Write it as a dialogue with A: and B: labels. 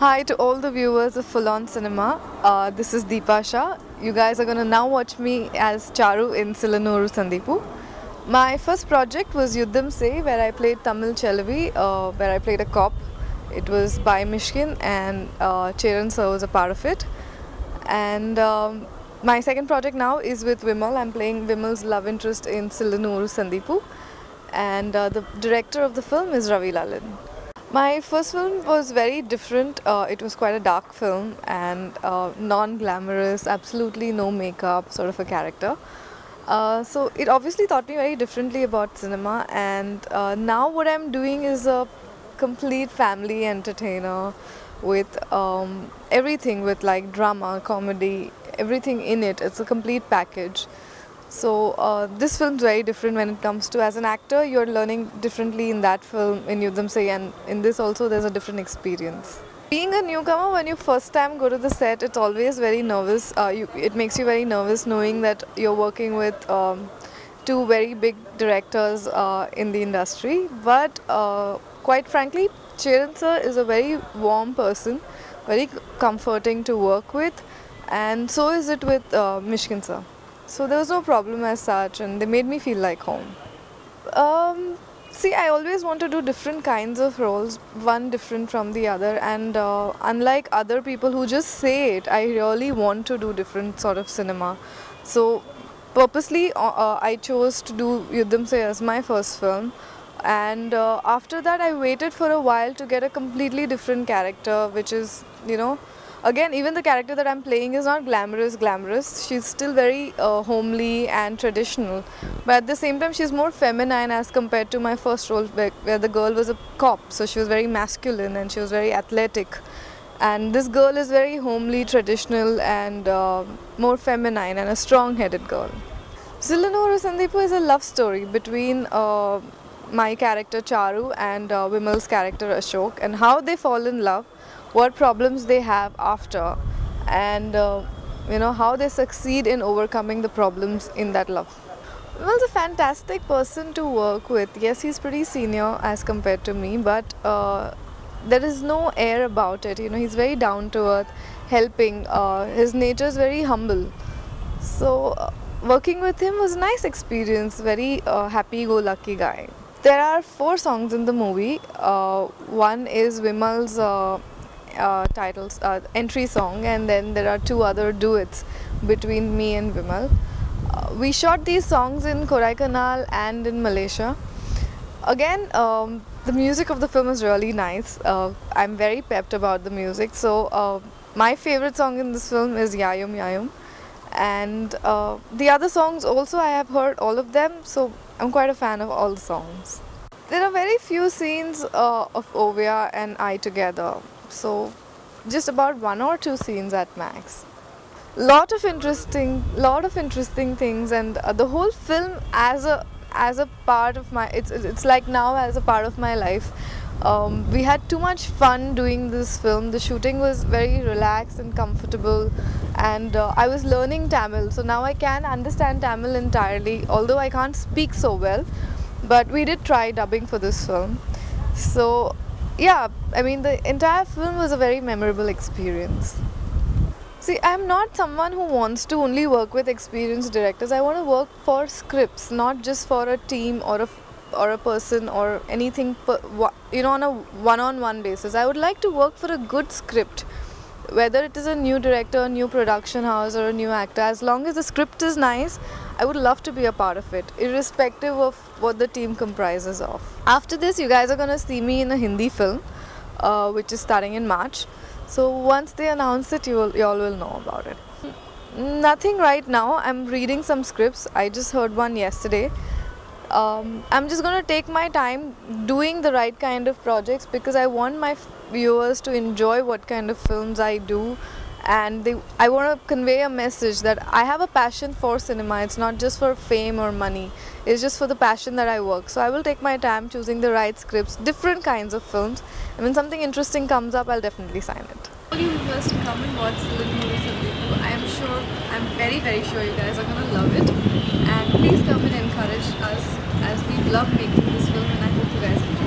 A: Hi to all the viewers of Full On Cinema. This is Deepa Shah. You guys are going to now watch me as Charu in Silanuru Sandeepu. My first project was Yuddham Se, where I played Tamil Chelavi, where I played a cop. It was by Mishkin and Cheran sir was a part of it. And my second project now is with Vimal. I'm playing Vimal's love interest in Silanuru Sandeepu. And the director of the film is Ravi Lalan. My first film was very different. It was quite a dark film and non-glamorous, absolutely no makeup sort of a character. So it obviously taught me very differently about cinema, and now what I'm doing is a complete family entertainer with everything, with like drama, comedy, everything in it. It's a complete package. So this film's very different when it comes to, as an actor, you're learning differently in that film, in Yuddham Se, and in this also there's a different experience. Being a newcomer, when you first time go to the set, it's always very nervous. It makes you very nervous knowing that you're working with two very big directors in the industry. But quite frankly, Cheran sir is a very warm person, very comforting to work with, and so is it with Mishkin sir. So there was no problem as such, and they made me feel like home. See, I always want to do different kinds of roles, one different from the other, and unlike other people who just say it, I really want to do different sort of cinema. So purposely I chose to do Yuddham Se as my first film, and after that I waited for a while to get a completely different character, which is, again, even the character that I'm playing is not glamorous. She's still very homely and traditional. But at the same time, she's more feminine as compared to my first role, where the girl was a cop. So she was very masculine and she was very athletic. And this girl is very homely, traditional, and more feminine, and a strong-headed girl. Silanuru Sandeepu is a love story between my character Charu and Vimal's character Ashok, and how they fall in love, what problems they have after, and how they succeed in overcoming the problems in that love. Vimal's a fantastic person to work with. Yes, he's pretty senior as compared to me, but there is no air about it. He's very down to earth, helping. His nature is very humble. So working with him was a nice experience. Very happy-go-lucky guy. There are 4 songs in the movie. One is Vimal's entry song, and then there are 2 other duets between me and Vimal. We shot these songs in Kodaikanal and in Malaysia. Again, the music of the film is really nice. I'm very pepped about the music. So my favorite song in this film is Yayum Yayum, and the other songs also I have heard all of them, so I'm quite a fan of all the songs. There are very few scenes of Ovia and I together. So just about 1 or 2 scenes at max. Lot of interesting things, and the whole film as a part of my, it's like now as a part of my life. We had too much fun doing this film. The shooting was very relaxed and comfortable, and I was learning Tamil, so now I can understand Tamil entirely, although I can't speak so well. But we did try dubbing for this film. So yeah, I mean, the entire film was a very memorable experience. See, I'm not someone who wants to only work with experienced directors. I want to work for scripts, not just for a team or a person or anything, on a one-on-one basis. I would like to work for a good script, whether it is a new director, a new production house, or a new actor. As long as the script is nice, I would love to be a part of it, irrespective of what the team comprises of. After this, you guys are going to see me in a Hindi film, which is starting in March. So once they announce it, you all will know about it. Nothing right now. I'm reading some scripts. I just heard one yesterday. I'm just going to take my time doing the right kind of projects, because I want my viewers to enjoy what kind of films I do, and I want to convey a message that I have a passion for cinema. It's not just for fame or money. It's just for the passion that I work. So I will take my time choosing the right scripts, different kinds of films, and when something interesting comes up, I'll definitely sign it. All you viewers to come and watch Silanuru Sandeepu. I'm very, very sure you guys are going to love it, and please come and encourage us, as we love making this film, and I hope you guys enjoy.